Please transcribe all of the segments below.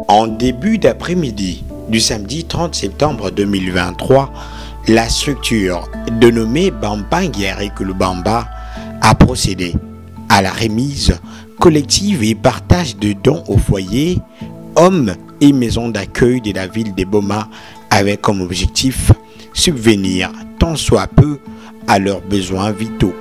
En début d'après-midi du samedi 30 septembre 2023, la structure dénommée Bamba Ngiarikulu Bamba a procédé à la remise collective et partage de dons au foyer, hommes et maisons d'accueil de la ville de Boma avec comme objectif subvenir tant soit peu à leurs besoins vitaux.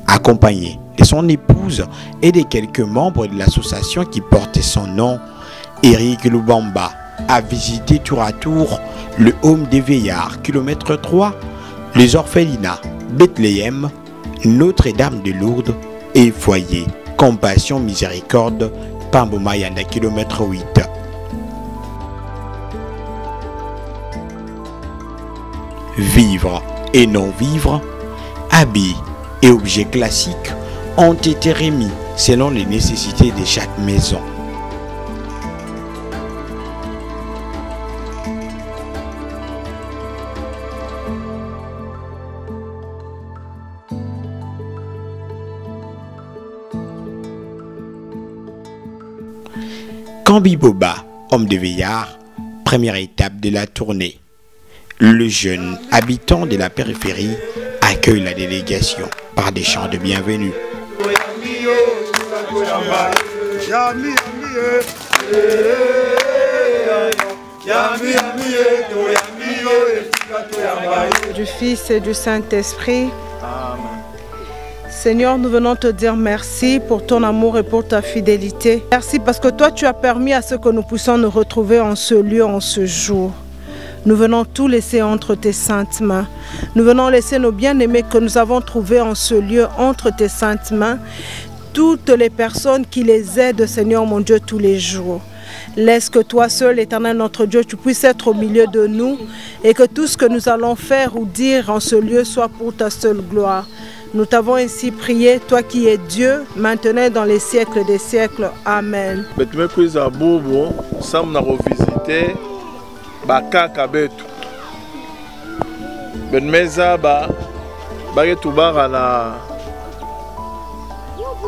Accompagné de son épouse et de quelques membres de l'association qui portait son nom, Eric Lubamba a visité tour à tour le Home des Veillards, kilomètre 3, les orphelinats, Bethléem, Notre-Dame de Lourdes et foyer Compassion Miséricorde, Pamboma Yanda, kilomètre 8. Vivre et non vivre, habits et objets classiques ont été remis selon les nécessités de chaque maison. Kambi Boba, homme de Veillard, première étape de la tournée. Le jeune habitant de la périphérie accueille la délégation par des chants de bienvenue. Du Fils et du Saint-Esprit. Seigneur, nous venons te dire merci pour ton amour et pour ta fidélité. Merci parce que toi, tu as permis à ce que nous puissions nous retrouver en ce lieu, en ce jour. Nous venons tout laisser entre tes saintes mains. Nous venons laisser nos bien-aimés que nous avons trouvés en ce lieu entre tes saintes mains. Toutes les personnes qui les aident, Seigneur mon Dieu, tous les jours. Laisse que toi seul, Éternel notre Dieu, tu puisses être au milieu de nous et que tout ce que nous allons faire ou dire en ce lieu soit pour ta seule gloire. Nous t'avons ainsi prié, toi qui es Dieu, maintenant et dans les siècles des siècles. Amen. Bakaka betu benmeza ba tubara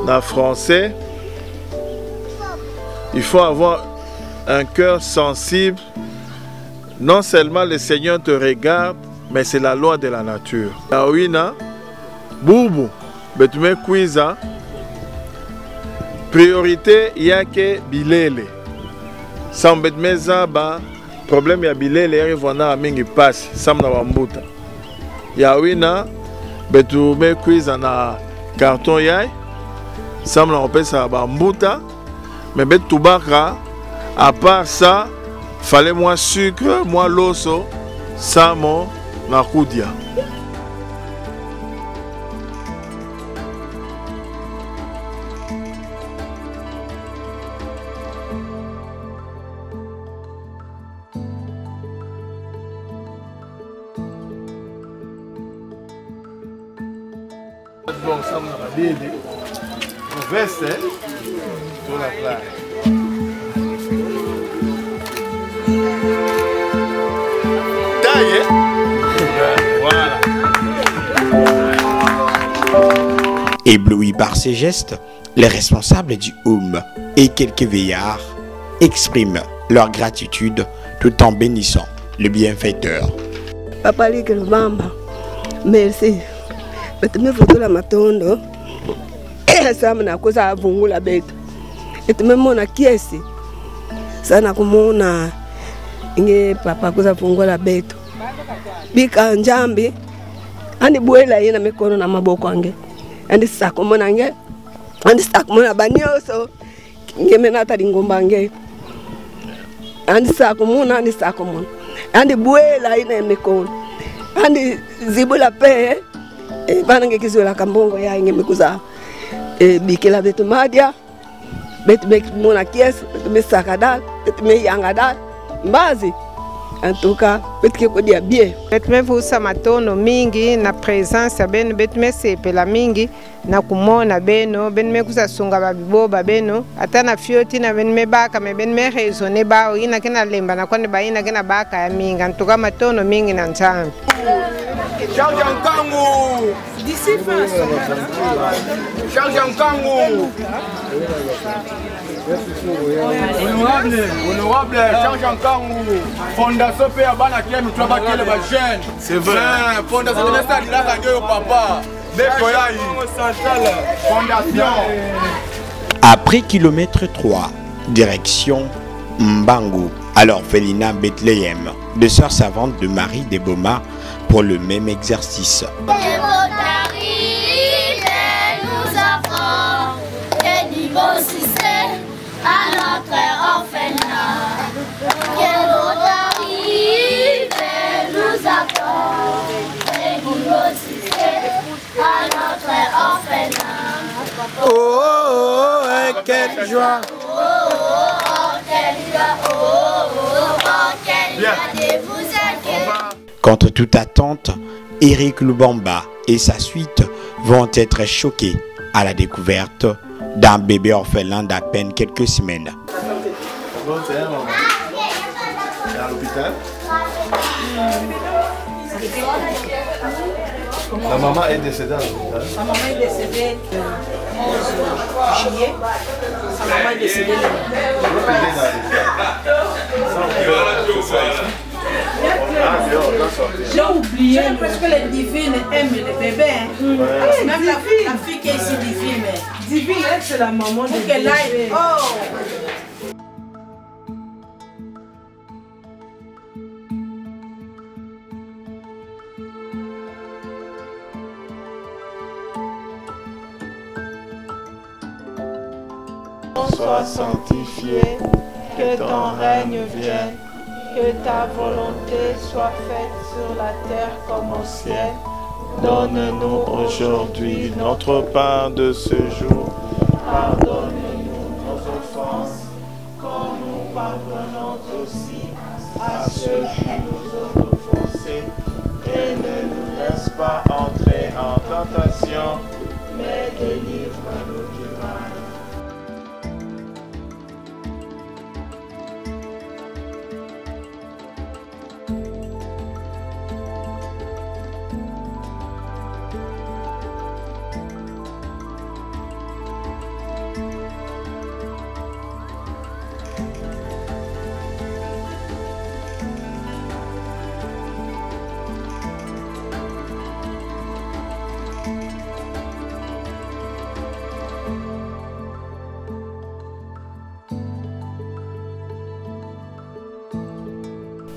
na français. Il faut avoir un cœur sensible. Non seulement le Seigneur te regarde, mais c'est la loi de la nature. Awina bubu betume kwiza priorité yake bilele sans betmeza ba problème ya bilele yarivona mingi pasi samna wambuta ya wina betu me kwiza na carton yai samna opesa ba mbuta mais betu baka à part ça fallait moins sucre moins loso samo na kudia. Bon, ça m'a dit, on verse sur la plage. Taille, voilà. Éblouis par ces gestes, les responsables du Home et quelques veillards expriment leur gratitude tout en bénissant le bienfaiteur. Papa Lubamba, merci. Betume foto la matondo sama na kosa vungula betu etume mona kiesi sana kumona inge papa kosa vungula betu bika njambi andi buela yena mikono na maboko ange andi sakomona nge andi sakomona banyoso nge menata dingomba nge andi sakomona andi buela yena mikono andi zibula pe bana ngekizola kambongo ya inge mikuza bikela betu madia betu mona kiesi betu mesakadal betu meyangada mbazi En tout cas, peut-être que dia bien. Betme vusa matono mingi na presence beno betme sepela mingi na kumona beno benme kusasunga babiboba beno ata na fioti na benme baka me benme raisonner ba ina kena lemba na kwani ba ina kena baka ya mingi en tout cas matono mingi na nzambe. Charles Nkangu D'ici fin Charles Nkangu Honorable Charles Nkangu Fondation pe ya bana kia nous travaille les jeunes. C'est vrai. Fondation de ça dit là ka papa. Fondation. Après kilomètre 3, direction Mbangu, à l'orphelinat Bethléem, de sœurs savantes de Marie des Boma pour le même exercice. À notre orphelinat, que l'on arrive nous apporte et nous assister à notre orphelinat. Oh, oh, oh, quelle joie! Oh, oh, quelle joie! Oh, quelle joie de vous accueillir. Contre toute attente, Eric Lubamba et sa suite vont être choqués à la découverte d'un bébé orphelin d'à peine quelques semaines. Bon, c'est un moment. C'est à l'hôpital. La maman est décédée à l'hôpital. Sa maman est décédée le 11 juillet. Sa maman est décédée J'ai oublié parce que les divines aiment les bébés. Hein. Même la fille qui est ici divine. Divine, c'est la maman de bébé. Oh! Sois sanctifié, que ton règne vienne, que ta volonté soit faite sur la terre comme au ciel. Donne-nous aujourd'hui notre pain de ce jour. Pardonne-nous nos offenses, comme nous pardonnons aussi à ceux qui nous ont offensés. Et ne nous laisse pas entrer en tentation, mais délivre-nous du mal.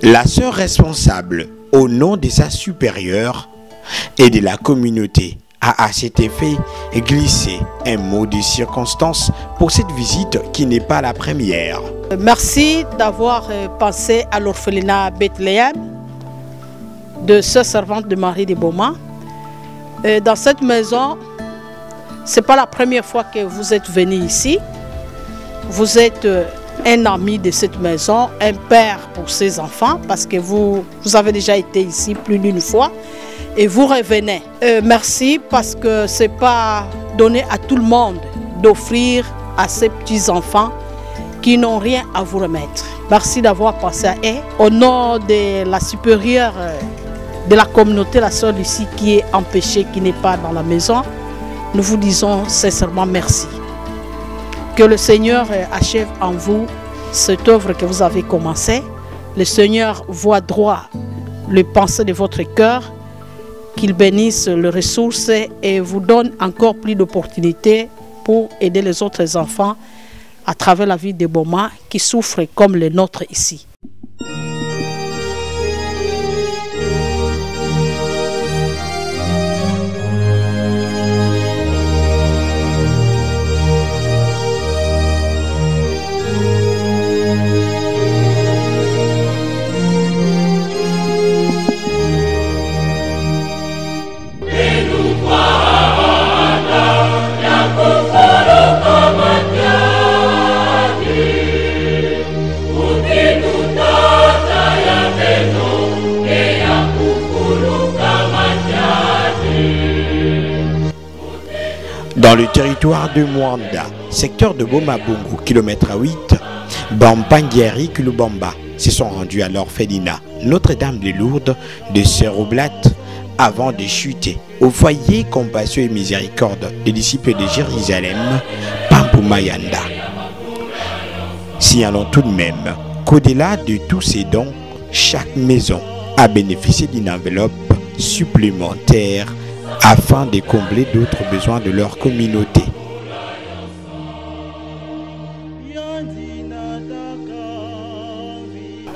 La sœur responsable, au nom de sa supérieure et de la communauté, a à cet effet glissé un mot de circonstance pour cette visite qui n'est pas la première. Merci d'avoir pensé à l'orphelinat Bethléem de sœurs servantes de Marie des Boma. Dans cette maison, ce n'est pas la première fois que vous êtes venu ici. Vous êtes un ami de cette maison, un père pour ses enfants, parce que vous avez déjà été ici plus d'une fois et vous revenez. Merci parce que ce n'est pas donné à tout le monde d'offrir à ces petits-enfants qui n'ont rien à vous remettre. Merci d'avoir pensé à eux. Au nom de la supérieure de la communauté, la sœur Lucie qui est empêchée, qui n'est pas dans la maison, nous vous disons sincèrement merci. Que le Seigneur achève en vous cette œuvre que vous avez commencée. Le Seigneur voit droit les pensées de votre cœur, qu'il bénisse les ressources et vous donne encore plus d'opportunités pour aider les autres enfants à travers la vie des Boma qui souffrent comme les nôtres ici. Nous Dans le territoire de Mwanda, secteur de Boma-Bongo, kilomètre 8, Bampangueri Kulubamba se sont rendus à l'orphelinat Notre-Dame de Lourdes de Sœur Oblate avant de chuter au foyer Compassion et Miséricorde des disciples de Jérusalem, Pampumayanda. Signalons tout de même qu'au-delà de tous ces dons, chaque maison a bénéficié d'une enveloppe supplémentaire afin de combler d'autres besoins de leur communauté.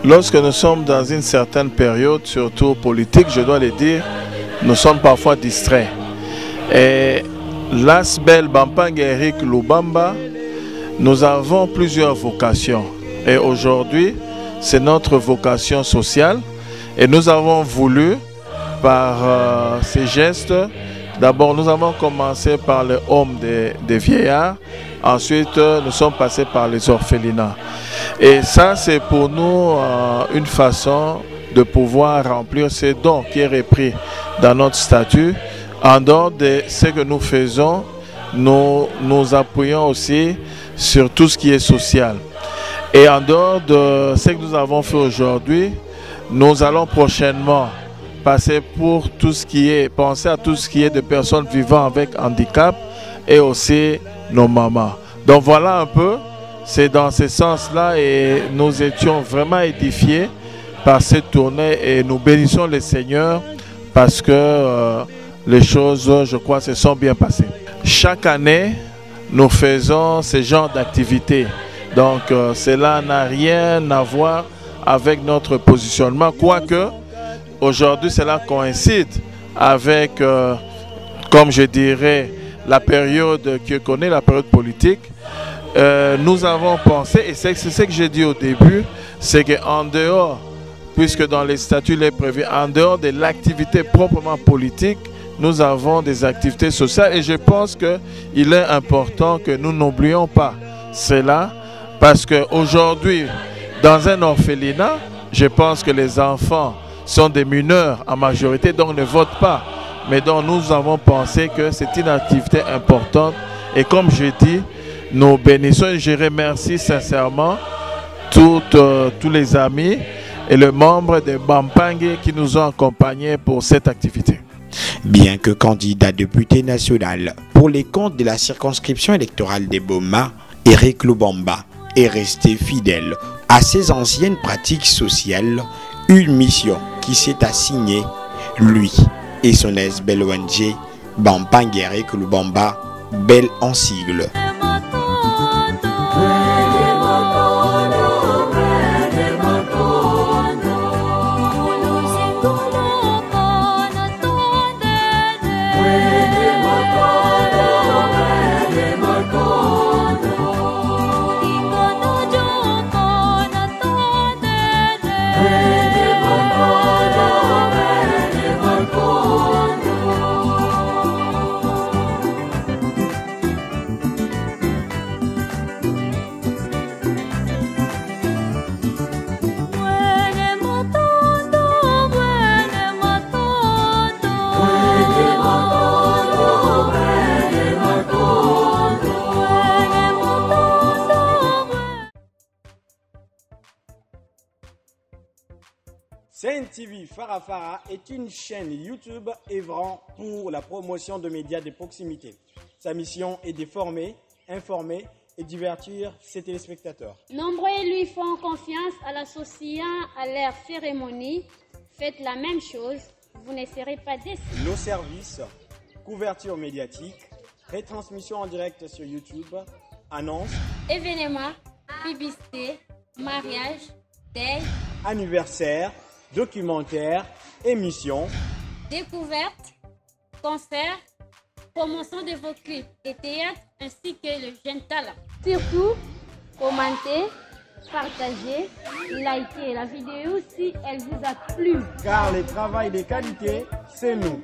Lorsque nous sommes dans une certaine période, surtout politique, je dois le dire, nous sommes parfois distraits. Et l'Asbel Bampangueri Kulubamba, nous avons plusieurs vocations. Et aujourd'hui, c'est notre vocation sociale. Et nous avons voulu, par ces gestes, d'abord nous avons commencé par le home des vieillards. Ensuite, nous sommes passés par les orphelinats. Et ça, c'est pour nous une façon de pouvoir remplir ces dons qui est repris dans notre statut. En dehors de ce que nous faisons, nous nous appuyons aussi sur tout ce qui est social. Et en dehors de ce que nous avons fait aujourd'hui, nous allons prochainement passer pour tout ce qui est, penser à tout ce qui est de personnes vivant avec handicap et aussi nos mamans. Donc voilà un peu, c'est dans ce sens-là et nous étions vraiment édifiés par cette tournée et nous bénissons le Seigneur parce que les choses, je crois, se sont bien passées. Chaque année, nous faisons ce genre d'activité. Donc cela n'a rien à voir avec notre positionnement, quoique aujourd'hui cela coïncide avec, comme je dirais, la période que connaît la période politique. Nous avons pensé, et c'est ce que j'ai dit au début, c'est qu'en dehors, puisque dans les statuts il est prévu, en dehors de l'activité proprement politique, nous avons des activités sociales et je pense qu'il est important que nous n'oublions pas cela parce qu'aujourd'hui, dans un orphelinat, je pense que les enfants sont des mineurs en majorité, donc ne votent pas. Mais donc nous avons pensé que c'est une activité importante et comme je dis, nous bénissons et je remercie sincèrement tous les amis et les membres de Bampangué qui nous ont accompagnés pour cette activité. Bien que candidat député national pour les comptes de la circonscription électorale des Boma, Eric Lubamba est resté fidèle à ses anciennes pratiques sociales, une mission qui s'est assignée, lui et son ex-bel ONG, Bampangueri Kulubamba, belle en sigle. CNTV Farafara est une chaîne YouTube œuvrant pour la promotion de médias de proximité. Sa mission est de former, informer et divertir ses téléspectateurs. Nombreux lui font confiance à l'associant à leur cérémonie. Faites la même chose, vous ne serez pas déçus. Nos services, couverture médiatique, retransmission en direct sur YouTube, annonces, événements, publicité, mariage, deuil, anniversaire, documentaires, émissions, découvertes, concerts, promotion de vos clips et théâtre ainsi que le jeune talent. Surtout, commentez, partagez, likez la vidéo si elle vous a plu. Car le travail de qualité, c'est nous.